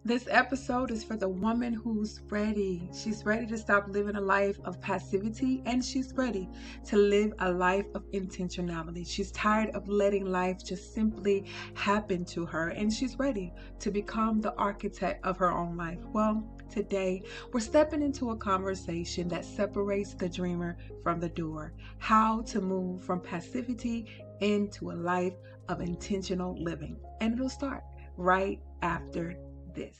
This episode is for the woman who's ready. She's ready to stop living a life of passivity, and she's ready to live a life of intentionality. She's tired of letting life just simply happen to her, and she's ready to become the architect of her own life. Well, today we're stepping into a conversation that separates the dreamer from the doer. How to move from passivity into a life of intentional living. And it'll start right after this.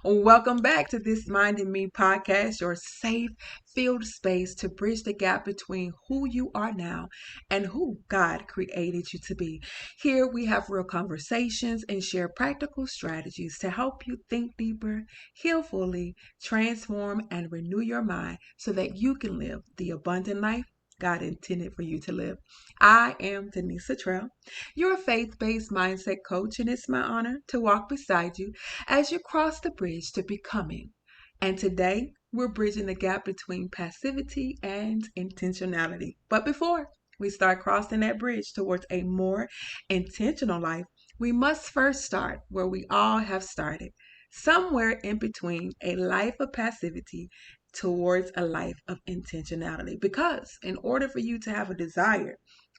Welcome back to this Mind and Me podcast, your safe field space to bridge the gap between who you are now and who God created you to be. Here we have real conversations and share practical strategies to help you think deeper, heal fully, transform, and renew your mind so that you can live the abundant life God intended for you to live. I am Iamdenisela'trell, your faith-based mindset coach, and it's my honor to walk beside you as you cross the bridge to becoming. And today, we're bridging the gap between passivity and intentionality. But before we start crossing that bridge towards a more intentional life, we must first start where we all have started, somewhere in between a life of passivity towards a life of intentionality. Because in order for you to have a desire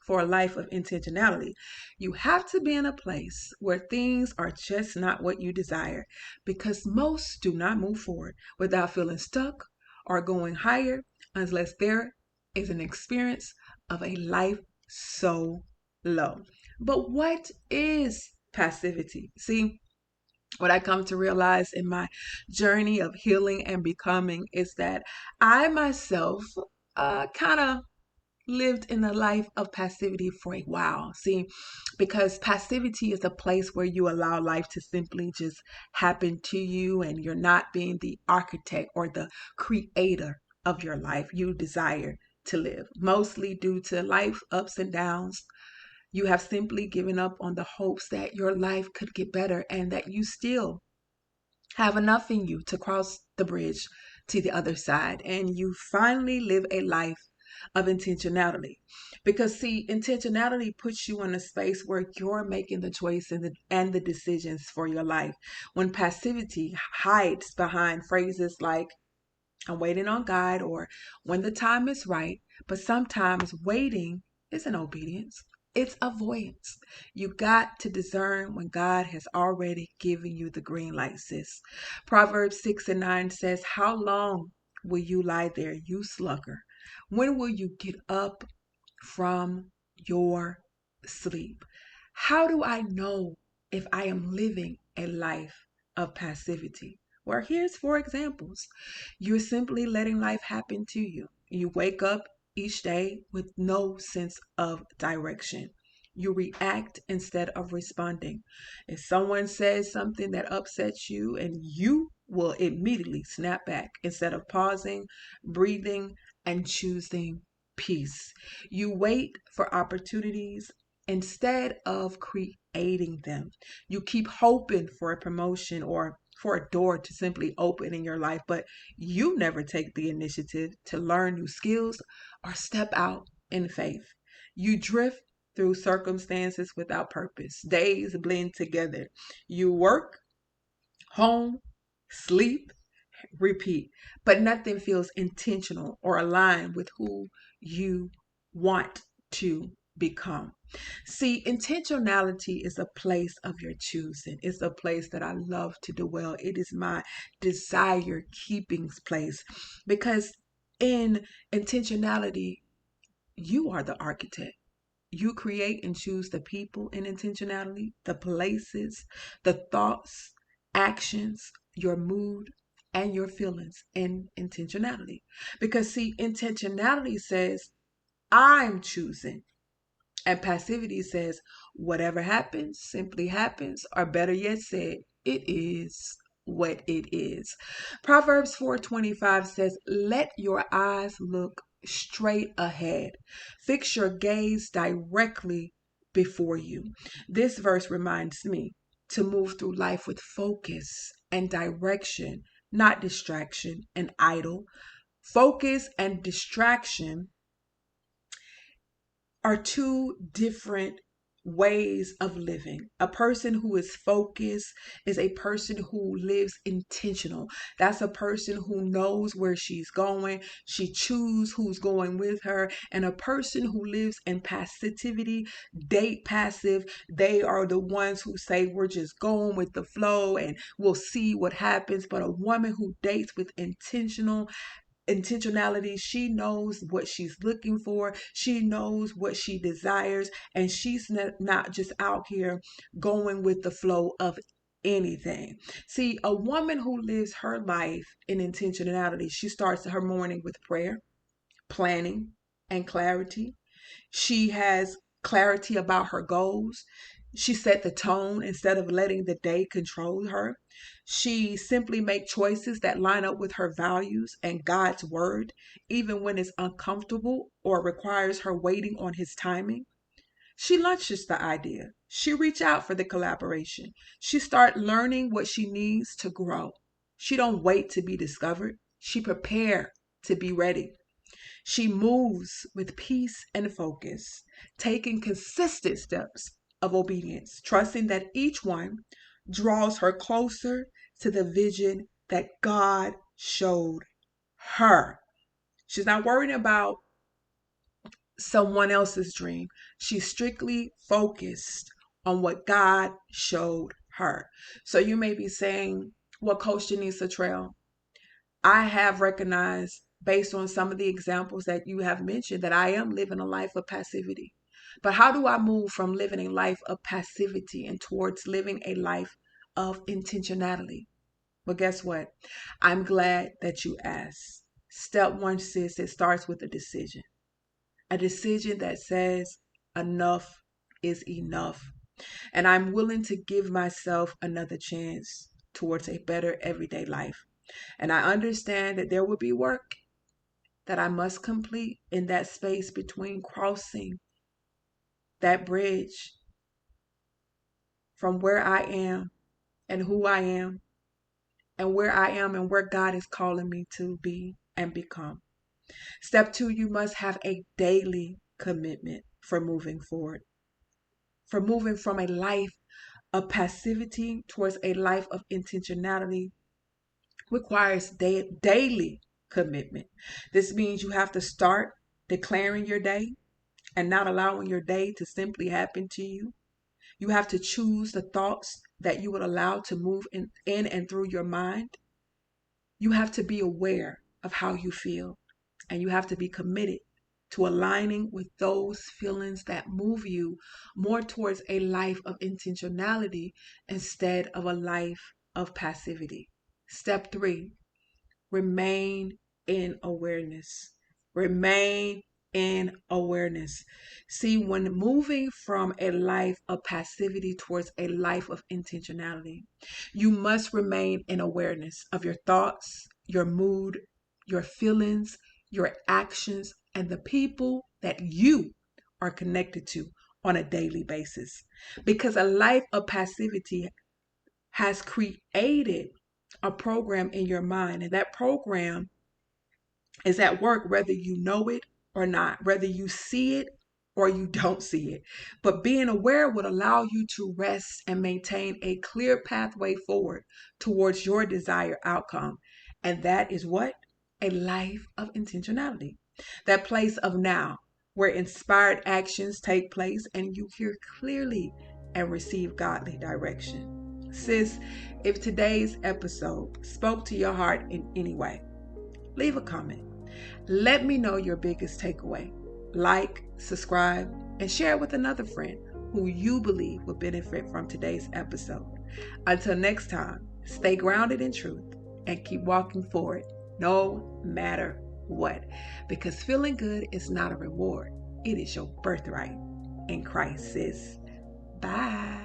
for a life of intentionality, you have to be in a place where things are just not what you desire, because most do not move forward without feeling stuck or going higher unless there is an experience of a life so low. But what is passivity? See, what I come to realize in my journey of healing and becoming is that I myself kind of lived in a life of passivity for a while. See, because passivity is a place where you allow life to simply just happen to you and you're not being the architect or the creator of your life you desire to live. Mostly due to life ups and downs, you have simply given up on the hopes that your life could get better and that you still have enough in you to cross the bridge to the other side, and you finally live a life of intentionality. Because see, intentionality puts you in a space where you're making the choice and the decisions for your life. When passivity hides behind phrases like I'm waiting on God or when the time is right, but sometimes waiting isn't obedience. It's avoidance. You got to discern when God has already given you the green light, sis. Proverbs 6 and 9 says, how long will you lie there, you slugger? When will you get up from your sleep? How do I know if I am living a life of passivity? Well, here's four examples. You're simply letting life happen to you. You wake up each day with no sense of direction. You react instead of responding. If someone says something that upsets you, and you will immediately snap back instead of pausing, breathing, and choosing peace. You wait for opportunities instead of creating them. You keep hoping for a promotion or for a door to simply open in your life, but you never take the initiative to learn new skills or step out in faith. You drift through circumstances without purpose. Days blend together. You work, home, sleep, repeat, but nothing feels intentional or aligned with who you want to become. See, intentionality is a place of your choosing. It's a place that I love to dwell. It is my desire keeping place because in intentionality, you are the architect. You create and choose the people in intentionality, the places, the thoughts, actions, your mood, and your feelings in intentionality. Because, see, intentionality says, I'm choosing And passivity says, whatever happens simply happens, or better yet said, it is what it is. Proverbs 4:25 says, let your eyes look straight ahead. Fix your gaze directly before you. This verse reminds me to move through life with focus and direction, not distraction and idle. Focus and distraction are two different ways of living. A person who is focused is a person who lives intentional. That's a person who knows where she's going. She chooses who's going with her. And a person who lives in passivity, date passive, they are the ones who say we're just going with the flow and we'll see what happens. But a woman who dates with intentionality, she knows what she's looking for, she knows what she desires, and she's not just out here going with the flow of anything. See, a woman who lives her life in intentionality, she starts her morning with prayer, planning, and clarity. She has clarity about her goals. She set the tone instead of letting the day control her. She simply makes choices that line up with her values and God's word, even when it's uncomfortable or requires her waiting on his timing. She lunches the idea. She reach out for the collaboration. She start learning what she needs to grow. She don't wait to be discovered. She prepare to be ready. She moves with peace and focus, taking consistent steps of obedience, trusting that each one draws her closer to the vision that God showed her. She's not worrying about someone else's dream. She's strictly focused on what God showed her. So you may be saying, well, Coach Iamdenisela'trell, I have recognized based on some of the examples that you have mentioned that I am living a life of passivity. But how do I move from living a life of passivity and towards living a life of intentionality? Well, guess what? I'm glad that you asked. Step one, sis, it starts with a decision that says enough is enough. And I'm willing to give myself another chance towards a better everyday life. And I understand that there will be work that I must complete in that space between crossing that bridge from where I am and who I am and where I am and where God is calling me to be and become. Step two, you must have a daily commitment for moving forward, for moving from a life of passivity towards a life of intentionality requires daily commitment. This means you have to start declaring your day and not allowing your day to simply happen to you. You have to choose the thoughts that you would allow to move in and through your mind. You have to be aware of how you feel, and you have to be committed to aligning with those feelings that move you more towards a life of intentionality instead of a life of passivity. Step three, remain in awareness. Remain in awareness. See, when moving from a life of passivity towards a life of intentionality, you must remain in awareness of your thoughts, your mood, your feelings, your actions, and the people that you are connected to on a daily basis. Because a life of passivity has created a program in your mind, and that program is at work whether you know it or not, whether you see it or you don't see it. But being aware would allow you to rest and maintain a clear pathway forward towards your desired outcome. And that is what? A life of intentionality. That place of now, where inspired actions take place and you hear clearly and receive godly direction. Sis, if today's episode spoke to your heart in any way, leave a comment. Let me know your biggest takeaway. Like, subscribe, and share with another friend who you believe will benefit from today's episode. Until next time, stay grounded in truth and keep walking forward no matter what. Because feeling good is not a reward, it is your birthright. in Christ, sis. Bye.